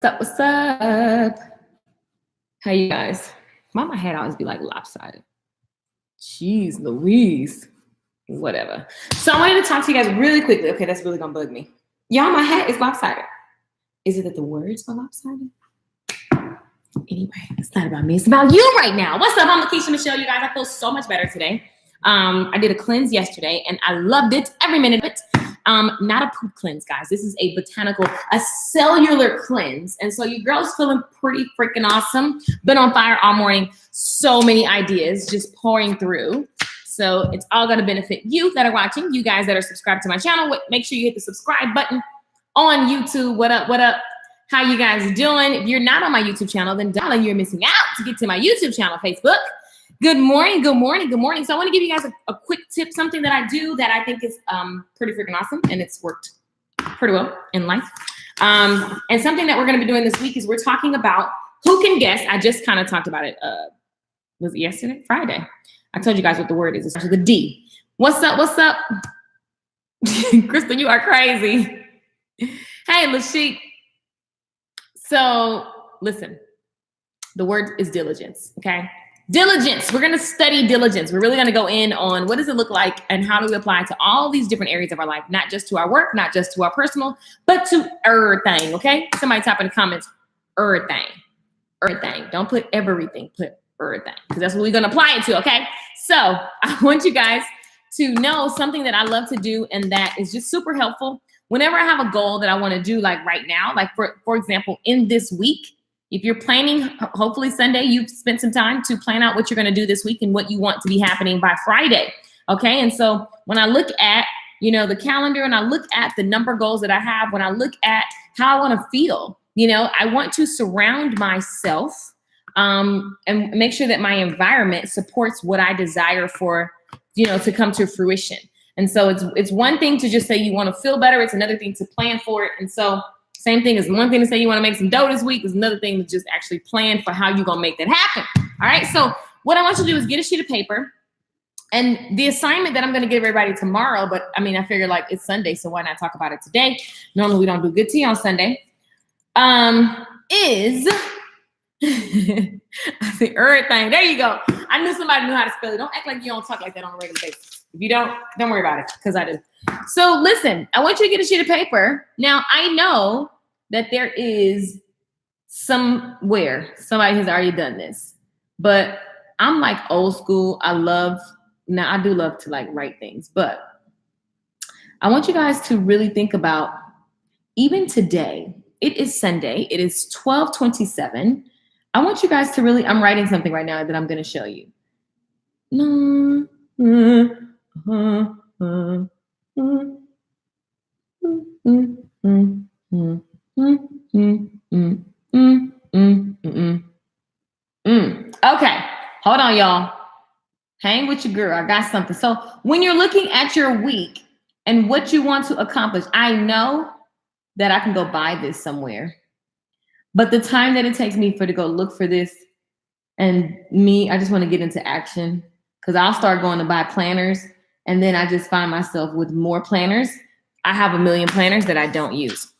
What's up? How you guys? Why my head always be like lopsided? Jeez Louise. Whatever. So I wanted to talk to you guys really quickly. Okay, that's really gonna bug me. Y'all, my hat is lopsided. Is it that the words are lopsided? Anyway, it's not about me. It's about you right now. What's up? I'm Lakeisha Michelle. You guys, I feel so much better today. I did a cleanse yesterday and I loved it. Every minute of it. Not a poop cleanse, guys. This is a botanical, a cellular cleanse. And so you girls feeling pretty freaking awesome. Been on fire all morning. So many ideas just pouring through. So it's all going to benefit you that are watching, you guys that are subscribed to my channel. Make sure you hit the subscribe button on YouTube. What up? What up? How you guys doing? If you're not on my YouTube channel, then darling, you're missing out to get to my YouTube channel, Facebook. Good morning, good morning, good morning. So I want to give you guys a quick tip, something that I do that I think is pretty freaking awesome, and it's worked pretty well in life. And something that we're going to be doing this week is we're talking about who can guess. I just kind of talked about it. Was it yesterday? Friday. I told you guys what the word is. It's the D. What's up? What's up? Kristen, you are crazy. Hey, Lashik. So listen, the word is diligence, okay? Diligence. We're going to study diligence. We're really going to go in on what does it look like and how do we apply to all these different areas of our life, not just to our work, not just to our personal, but to everything, okay? Somebody type in the comments, everything. Everything. Don't put everything, put everything, because that's what we're going to apply it to, okay? So I want you guys to know something that I love to do and that is just super helpful. Whenever I have a goal that I want to do, like right now, like for example, in this week, if you're planning, hopefully Sunday, you've spent some time to plan out what you're going to do this week and what you want to be happening by Friday. Okay. And so when I look at, the calendar and I look at the number of goals that I have, when I look at how I want to feel, I want to surround myself and make sure that my environment supports what I desire for, to come to fruition. And so it's one thing to just say you want to feel better. It's another thing to plan for it. And so same thing is one thing to say you want to make some dough this week. Is another thing to just actually plan for how you're going to make that happen. All right. So what I want you to do is get a sheet of paper. And the assignment that I'm going to give everybody tomorrow, but I mean, I figure like it's Sunday, so why not talk about it today? Normally we don't do good tea on Sunday. Is I say everything. There you go. I knew somebody knew how to spell it. Don't act like you don't talk like that on a regular basis. If you don't worry about it, because I do. So listen, I want you to get a sheet of paper. Now, I know that there is somewhere somebody has already done this, but I'm like old school. I do love to like write things, but I want you guys to really think about even today. It is Sunday. It is 12:27. I want you guys to really, I'm writing something right now that I'm going to show you. Okay, hold on, y'all. Hang with your girl. I got something. So when you're looking at your week and what you want to accomplish, I know that I can go buy this somewhere, but the time that it takes me to go look for this and I just want to get into action because I'll start going to buy planners and then I just find myself with more planners. I have a million planners that I don't use.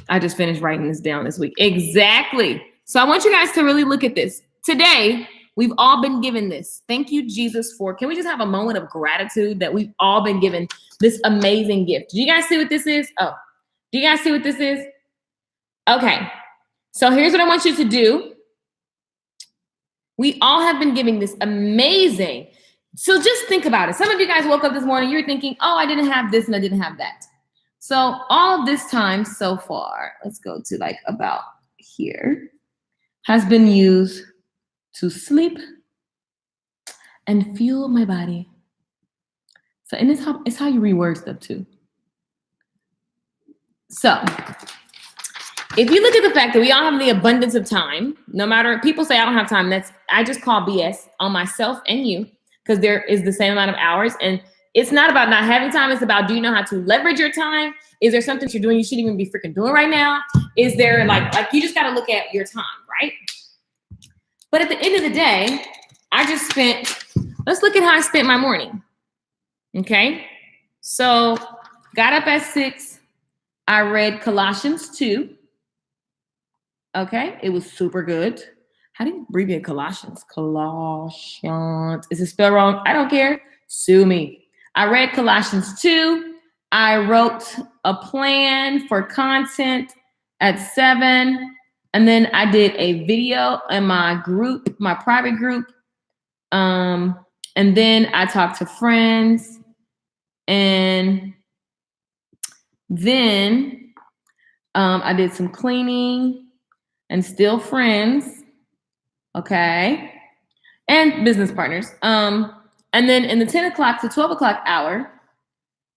I just finished writing this down this week. Exactly. So I want you guys to really look at this. Today, we've all been given this. Thank you, Jesus, can we just have a moment of gratitude that we've all been given this amazing gift? Do you guys see what this is? Oh, do you guys see what this is? Okay. So here's what I want you to do. We all have been given this amazing. So just think about it. Some of you guys woke up this morning, you're thinking, oh, I didn't have this and I didn't have that. So all this time so far, let's go to like about here, has been used to sleep and fuel my body. So, and it's how you reword stuff too. So if you look at the fact that we all have the abundance of time, no matter, people say I don't have time, I just call BS on myself and you, because there is the same amount of hours. And it's not about not having time. It's about, do you know how to leverage your time? Is there something you're doing you shouldn't even be freaking doing right now? Is there like you just got to look at your time, right? But at the end of the day, let's look at how I spent my morning. Okay. So got up at 6. I read Colossians 2. Okay, it was super good. How do you abbreviate Colossians? Colossians. Is it spelled wrong? I don't care. Sue me. I read Colossians 2. I wrote a plan for content at 7. And then I did a video in my group, my private group. And then I talked to friends. And then I did some cleaning and still friends. Okay. And business partners. And then in the 10 o'clock to 12 o'clock hour,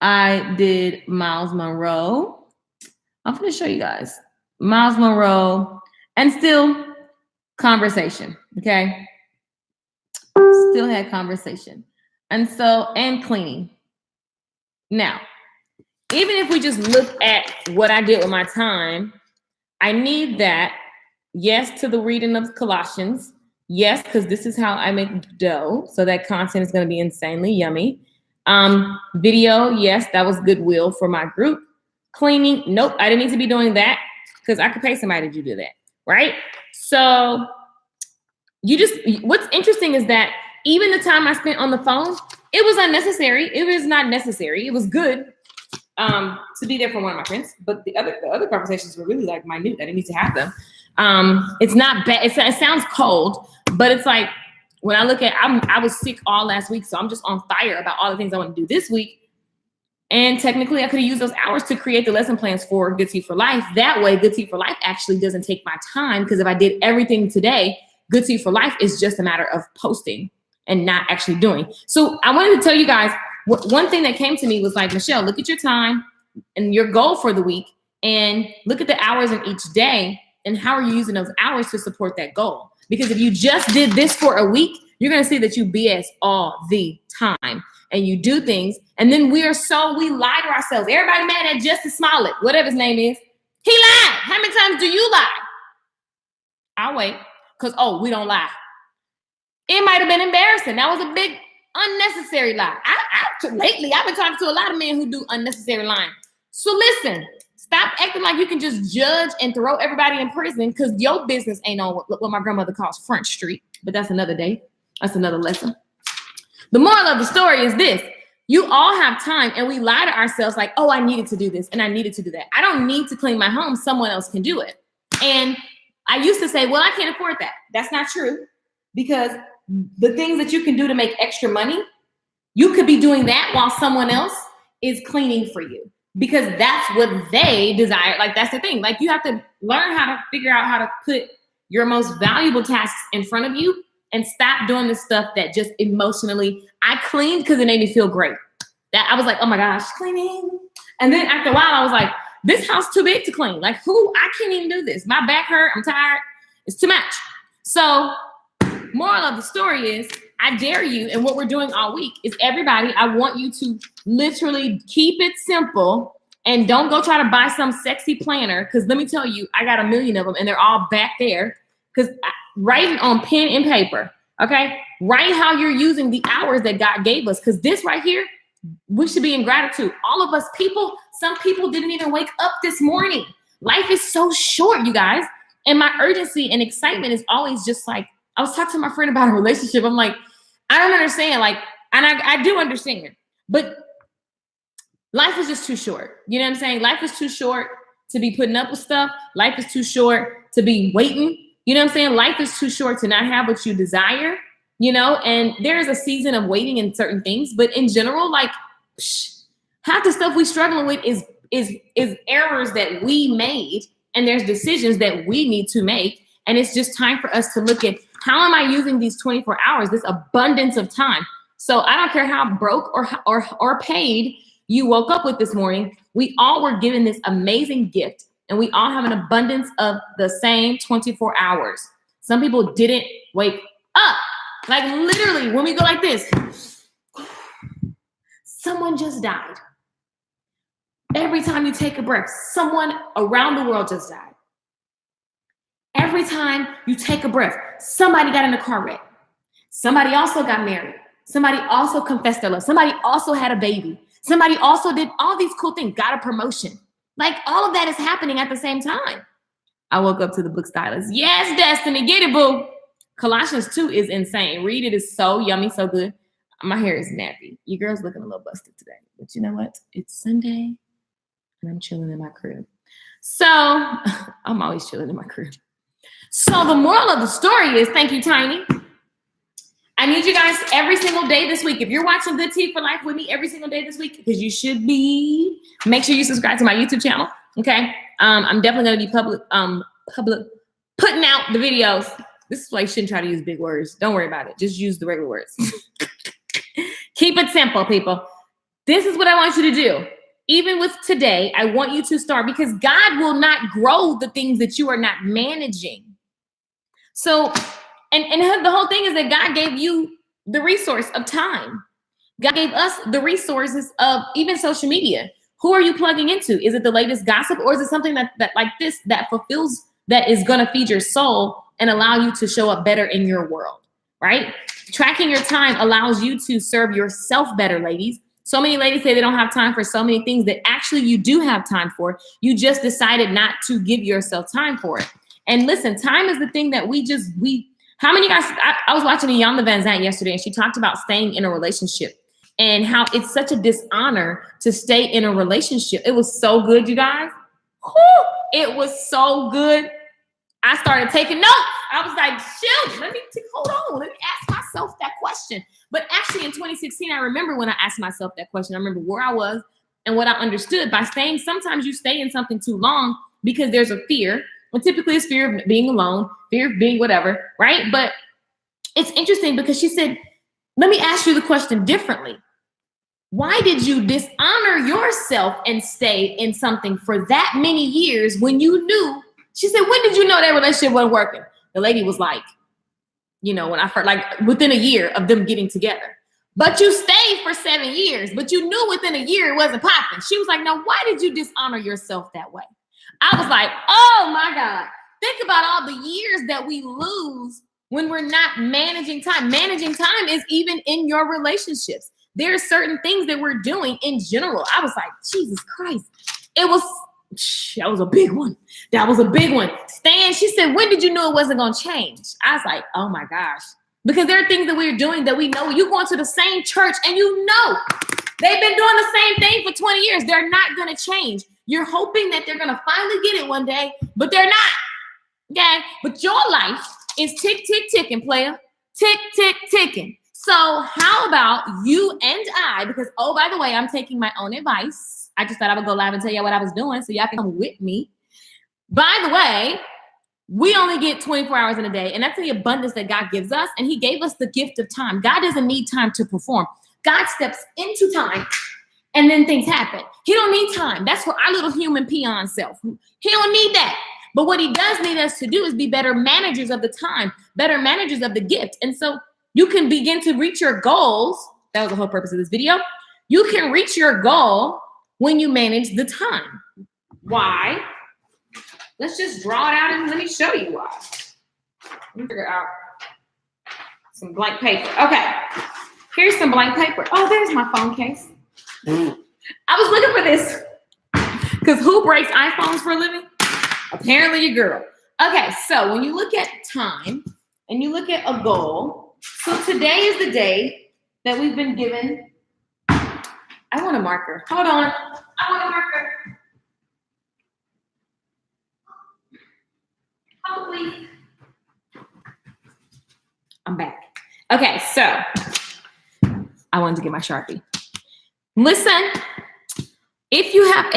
I did Miles Monroe. I'm going to show you guys. Miles Monroe and still conversation. Okay. Still had conversation. And cleaning. Now, even if we just look at what I did with my time, I need that. Yes, to the reading of Colossians. Yes, because this is how I make dough. So that content is going to be insanely yummy. Video, yes, that was goodwill for my group. Cleaning, nope, I didn't need to be doing that because I could pay somebody to do that, right? So what's interesting is that even the time I spent on the phone, it was unnecessary. It was not necessary. It was good to be there for one of my friends, but the other conversations were really like minute. I didn't need to have them. It's not bad. It sounds cold, but it's like when I look at, I was sick all last week, so I'm just on fire about all the things I want to do this week. And technically, I could have used those hours to create the lesson plans for Good Tea for Life. That way, Good Tea for Life actually doesn't take my time, because if I did everything today, Good Tea for Life is just a matter of posting and not actually doing. So I wanted to tell you guys, one thing that came to me was like, Michelle, look at your time and your goal for the week and look at the hours in each day and how are you using those hours to support that goal? Because if you just did this for a week, you're going to see that you BS all the time and you do things. And then we lie to ourselves. Everybody mad at Justice Smollett, whatever his name is. He lied. How many times do you lie? I'll wait, because, we don't lie. It might have been embarrassing. That was a big unnecessary lie. Lately, I've been talking to a lot of men who do unnecessary lying. So listen, stop acting like you can just judge and throw everybody in prison because your business ain't on what my grandmother calls Front Street. But that's another day. That's another lesson. The moral of the story is this. You all have time and we lie to ourselves like, I needed to do this and I needed to do that. I don't need to clean my home. Someone else can do it. And I used to say, well, I can't afford that. That's not true, because the things that you can do to make extra money, you could be doing that while someone else is cleaning for you, because that's what they desire. Like, that's the thing. Like, you have to learn how to figure out how to put your most valuable tasks in front of you and stop doing the stuff that just emotionally, I cleaned because it made me feel great. That I was like, oh my gosh, cleaning. And then after a while, I was like, this house too big to clean. Like, I can't even do this. My back hurt. I'm tired. It's too much. So moral of the story is, I dare you, and what we're doing all week is, everybody, I want you to literally keep it simple and don't go try to buy some sexy planner, because let me tell you, I got a million of them and they're all back there, because writing on pen and paper, okay? Write how you're using the hours that God gave us, because this right here, we should be in gratitude. All of us some people didn't even wake up this morning. Life is so short, you guys. And my urgency and excitement is always just like, I was talking to my friend about a relationship. I'm like, I don't understand. Like, and I do understand, but life is just too short. You know what I'm saying? Life is too short to be putting up with stuff. Life is too short to be waiting. You know what I'm saying? Life is too short to not have what you desire, and there is a season of waiting in certain things, but in general, like, half the stuff we struggling with is errors that we made, and there's decisions that we need to make. And it's just time for us to look at, how am I using these 24 hours, this abundance of time? So I don't care how broke or paid you woke up with this morning. We all were given this amazing gift, and we all have an abundance of the same 24 hours. Some people didn't wake up. Like, literally, when we go like this, someone just died. Every time you take a breath, someone around the world just died. Every time you take a breath, somebody got in a car wreck. Somebody also got married. Somebody also confessed their love. Somebody also had a baby. Somebody also did all these cool things, got a promotion. Like, all of that is happening at the same time. I woke up to the book stylist. Yes, Destiny, get it, boo. Colossians 2 is insane. Read it. It's so yummy, so good. My hair is nappy. Your girl's looking a little busted today. But you know what? It's Sunday, and I'm chilling in my crib. So I'm always chilling in my crib. So the moral of the story is, thank you, Tiny. I need you guys every single day this week. If you're watching Good Tea for Life with me every single day this week, because you should be, make sure you subscribe to my YouTube channel. Okay. I'm definitely going to be public putting out the videos. This is why you shouldn't try to use big words. Don't worry about it. Just use the regular words. Keep it simple, people. This is what I want you to do. Even with today, I want you to start, because God will not grow the things that you are not managing. So, and the whole thing is that God gave you the resource of time. God gave us the resources of even social media. Who are you plugging into? Is it the latest gossip, or is it something that like this, that fulfills, that is going to feed your soul and allow you to show up better in your world, right? Tracking your time allows you to serve yourself better, ladies. So many ladies say they don't have time for so many things that actually you do have time for. You just decided not to give yourself time for it. And listen, time is the thing that how many guys, I was watching Iyanla Vanzant yesterday, and she talked about staying in a relationship and how it's such a dishonor to stay in a relationship. It was so good, you guys. Whew, it was so good. I started taking notes. I was like, shoot, hold on. Let me ask myself that question. But actually in 2016, I remember when I asked myself that question. I remember where I was and what I understood by staying. Sometimes you stay in something too long because there's a fear. And typically it's fear of being alone, fear of being whatever, right? But it's interesting because she said, let me ask you the question differently. Why did you dishonor yourself and stay in something for that many years when you knew? She said, when did you know that relationship wasn't working? The lady was like, when I first, like within a year of them getting together. But you stayed for 7 years, but you knew within a year it wasn't popping. She was like, now why did you dishonor yourself that way? I was like, oh my God. Think about all the years that we lose when we're not managing time. Managing time is even in your relationships. There are certain things that we're doing in general. I was like, Jesus Christ. That was a big one. That was a big one. Stan, she said, when did you know it wasn't going to change? I was like, oh my gosh. Because there are things that we're doing that we know. You're going to the same church and you know they've been doing the same thing for 20 years. They're not going to change. You're hoping that they're going to finally get it one day, but they're not. Okay? But your life is tick, tick, ticking, player. Tick, tick, ticking. So how about you and I, because, oh, by the way, I'm taking my own advice. I just thought I would go live and tell y'all what I was doing so y'all can come with me. By the way, we only get 24 hours in a day, and that's the abundance that God gives us, and he gave us the gift of time. God doesn't need time to perform. God steps into time, and then things happen. He don't need time. That's for our little human peon self. He don't need that. But what he does need us to do is be better managers of the time, better managers of the gift. And so you can begin to reach your goals. That was the whole purpose of this video. You can reach your goal when you manage the time. Why? Let's just draw it out and let me show you why. Let me figure out some blank paper. Okay, here's some blank paper. Oh, there's my phone case. I was looking for this because who breaks iPhones for a living? Apparently your girl. Okay, so when you look at time and you look at a goal, so today is the day that we've been given. I want a marker. Hold on. I want a marker. Oh, please. I'm back. Okay, so I wanted to get my Sharpie. Listen, if you have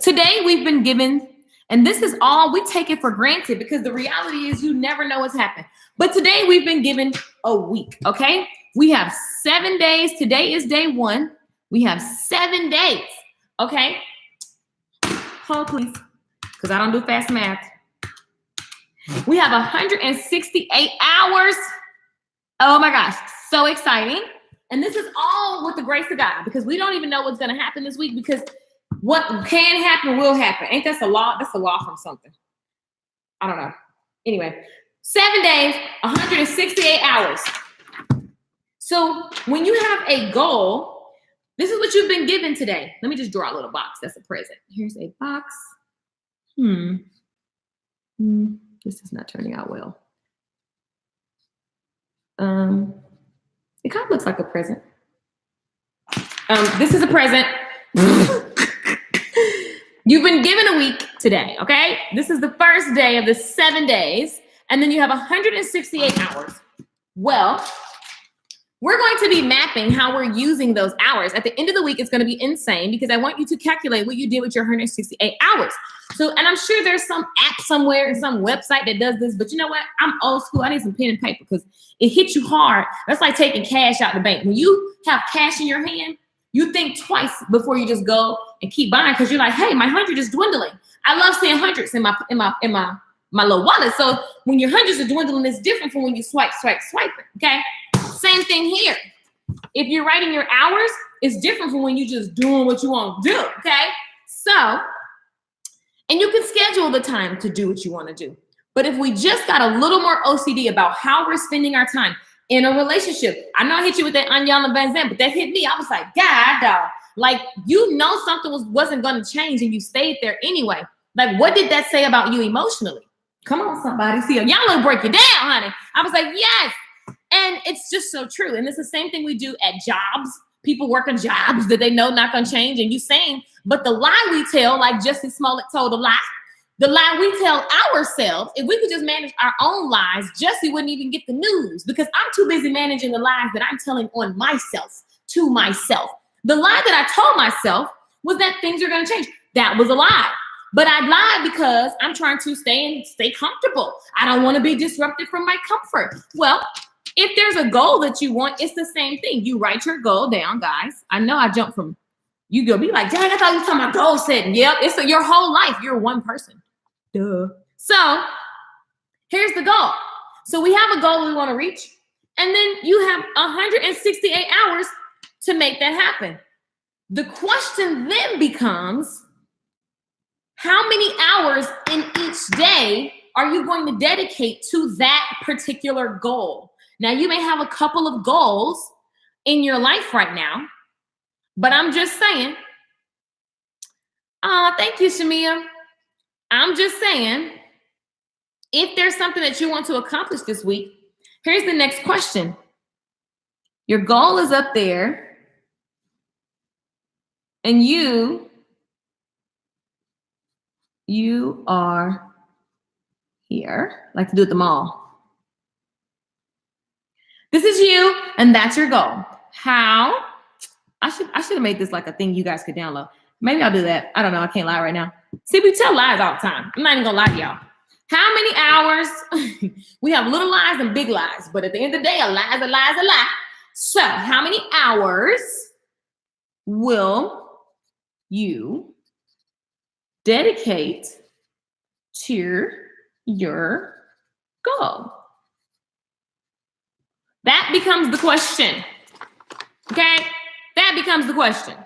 today we've been given, and this is all, we take it for granted because the reality is you never know what's happened. But today we've been given a week, okay? We have 7 days. Today is day 1. We have 7 days, okay? Hold, please, because I don't do fast math. We have 168 hours. Oh my gosh, so exciting. And this is all with the grace of God because we don't even know what's going to happen this week because what can happen will happen. Ain't that a law? That's a law from something. I don't know. Anyway, 7 days, 168 hours. So when you have a goal, this is what you've been given today. Let me just draw a little box. That's a present. Here's a box. This is not turning out well. It kind of looks like a present. This is a present. You've been given a week today, okay? This is the first day of the 7 days, and then you have 168 hours. Well, we're going to be mapping how we're using those hours. At the end of the week, it's going to be insane because I want you to calculate what you did with your 168 hours. So, and I'm sure there's some app somewhere, some website that does this, but you know what? I'm old school. I need some pen and paper because it hits you hard. That's like taking cash out the bank. When you have cash in your hand, you think twice before you just go and keep buying because you're like, hey, my 100 is dwindling. I love seeing hundreds in my little wallet. So when your hundreds are dwindling, it's different from when you swipe it, okay? Same thing here. If you're writing your hours, it's different from when you just doing what you want to do, okay? So, and you can schedule the time to do what you want to do. But if we just got a little more OCD about how we're spending our time in a relationship, I know I hit you with that Anyana Van Zandt, but that hit me. I was like, God, dog. Like, you know something wasn't going to change and you stayed there anyway. Like, what did that say about you emotionally? Come on, somebody. See, Anyana will break you down, honey. I was like, yes. And it's just so true. And it's the same thing we do at jobs. People working jobs that they know not going to change. And you saying, but the lie we tell, like Jussie Smollett told a lie, the lie we tell ourselves, if we could just manage our own lies, Jussie wouldn't even get the news because I'm too busy managing the lies that I'm telling on myself, to myself. The lie that I told myself was that things are going to change. That was a lie. But I lied because I'm trying to stay comfortable. I don't want to be disrupted from my comfort. Well, if there's a goal that you want, it's the same thing. You write your goal down, guys. I know I jumped from, you go be like, dang, I thought you were talking about goal setting. Yep, it's your whole life. You're one person. Duh. So here's the goal. So we have a goal we want to reach. And then you have 168 hours to make that happen. The question then becomes, how many hours in each day are you going to dedicate to that particular goal? Now, you may have a couple of goals in your life right now, but I'm just saying, thank you, Shamia. I'm just saying, if there's something that you want to accomplish this week, here's the next question. Your goal is up there, and you are here. I like to do it at the mall. This is you, and that's your goal. How? I should have made this like a thing you guys could download. Maybe I'll do that. I don't know. I can't lie right now. See, we tell lies all the time. I'm not even gonna lie to y'all. How many hours? We have little lies and big lies, but at the end of the day, a lie is a lie is a lie. So how many hours will you dedicate to your goal? That becomes the question. Okay? That becomes the question.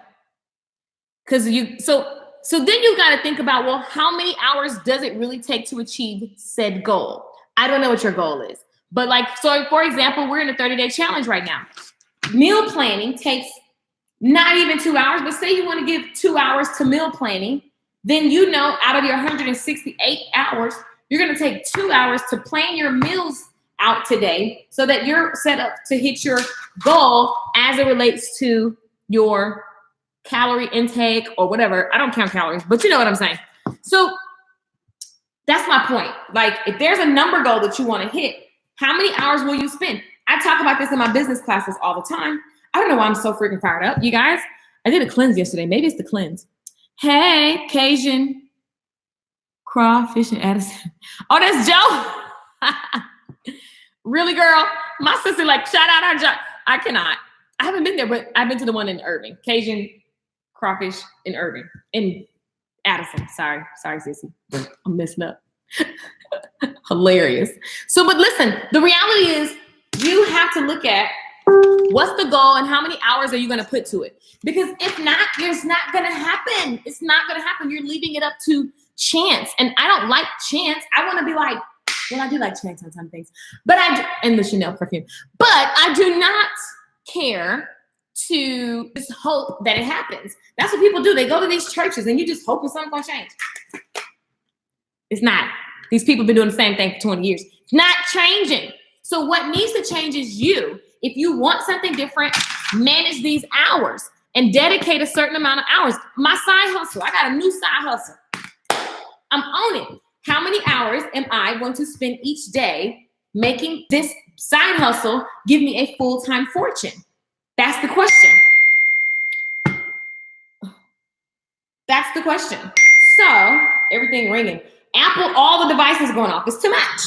Because so then you got to think about, well, how many hours does it really take to achieve said goal? I don't know what your goal is. But like, so for example, we're in a 30-day challenge right now. Meal planning takes not even 2 hours, but say you want to give 2 hours to meal planning, then you know out of your 168 hours, you're going to take 2 hours to plan your meals out today so that you're set up to hit your goal as it relates to your calorie intake or whatever. I don't count calories, but you know what I'm saying. So that's my point. Like, if there's a number goal that you want to hit, how many hours will you spend? I talk about this in my business classes all the time. I don't know why I'm so freaking fired up. You guys, I did a cleanse yesterday. Maybe it's the cleanse. Hey, Cajun, Crawfish, and Addison. Oh, that's Joe. Really, girl? My sister, like, shout out our job. I cannot. I haven't been there, but I've been to the one in Irving. Cajun, Crawfish in Irving. In Addison. Sorry, sissy. I'm messing up. Hilarious. So, but listen, the reality is you have to look at what's the goal and how many hours are you going to put to it? Because if not, it's not going to happen. It's not going to happen. You're leaving it up to chance. And I don't like chance. I want to be like, well, I do like chance on some things, but and the Chanel perfume, but I do not care to just hope that it happens. That's what people do. They go to these churches and you just hoping something's going to change. It's not. These people have been doing the same thing for 20 years. It's not changing. So what needs to change is you. If you want something different, manage these hours and dedicate a certain amount of hours. My side hustle, I got a new side hustle. I'm on it. How many hours am I going to spend each day making this side hustle give me a full-time fortune? That's the question. That's the question. So, everything ringing. Apple, all the devices going off. It's too much.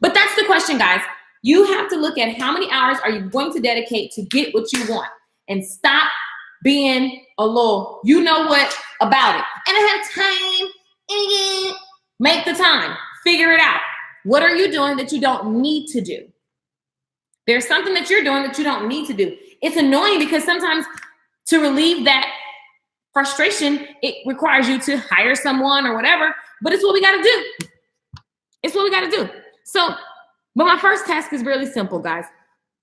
But that's the question, guys. You have to look at how many hours are you going to dedicate to get what you want, and stop being a little, you know what, about it. And I have time. Make the time. Figure it out. What are you doing that you don't need to do? There's something that you're doing that you don't need to do. It's annoying because sometimes to relieve that frustration, it requires you to hire someone or whatever, but it's what we got to do. It's what we got to do. So, but my first task is really simple, guys.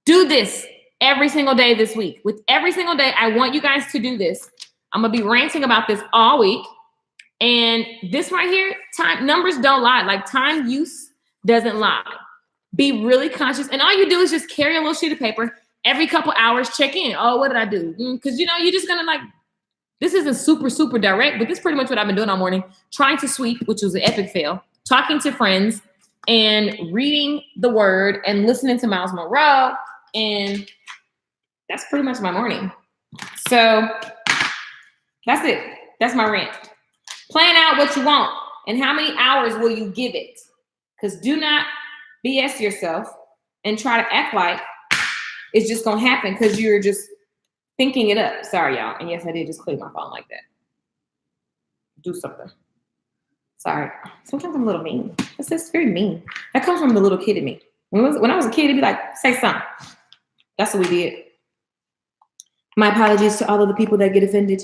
Do this every single day this week. With every single day, I want you guys to do this. I'm going to be ranting about this all week. And this right here, time numbers don't lie. Like, time use doesn't lie. Be really conscious. And all you do is just carry a little sheet of paper every couple hours, check in. Oh, what did I do? Because, you know, you're just going to like, this isn't super direct, but this is pretty much what I've been doing all morning. Trying to sweep, which was an epic fail. Talking to friends and reading the word and listening to Miles Monroe. And that's pretty much my morning. So that's it. That's my rant. Plan out what you want and how many hours will you give it. Because do not BS yourself and try to act like it's just going to happen because you're just thinking it up. Sorry, y'all. And yes, I did just clear my phone like that. Do something. Sorry. Sometimes I'm a little mean. It's just very mean. That comes from the little kid in me. When I was a kid, it'd be like, say something. That's what we did. My apologies to all of the people that get offended.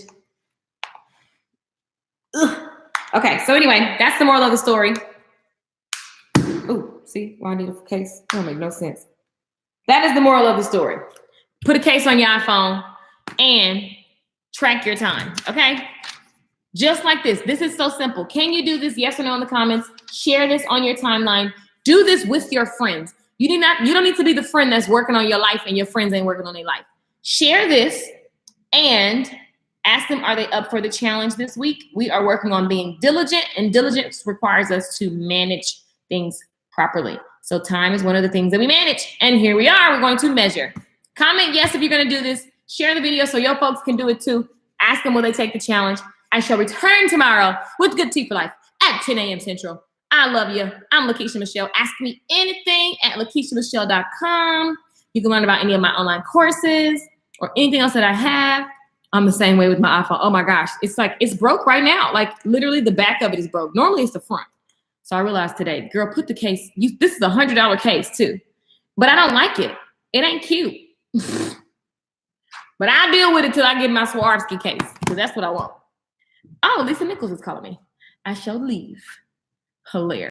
Ugh. Okay, so anyway, that's the moral of the story. Ooh, see why I need a case? That don't make no sense. That is the moral of the story. Put a case on your iPhone and track your time, okay? Just like this. This is so simple. Can you do this? Yes or no in the comments. Share this on your timeline. Do this with your friends. You don't need to be the friend that's working on your life and your friends ain't working on their life. Share this and ask them, are they up for the challenge this week? We are working on being diligent, and diligence requires us to manage things properly. So time is one of the things that we manage. And here we are. We're going to measure. Comment yes if you're going to do this. Share the video so your folks can do it too. Ask them, will they take the challenge? I shall return tomorrow with Good Tea for Life at 10 a.m. Central. I love you. I'm Lakeisha Michelle. Ask me anything at LakeishaMichelle.com. You can learn about any of my online courses or anything else that I have. I'm the same way with my iPhone. Oh my gosh. It's like, it's broke right now. Like literally the back of it is broke. Normally it's the front. So I realized today, girl, put the case. This is a $100 case too. But I don't like it. It ain't cute. But I'll deal with it till I get my Swarovski case. Because that's what I want. Oh, Lisa Nichols is calling me. I shall leave. Hilarious.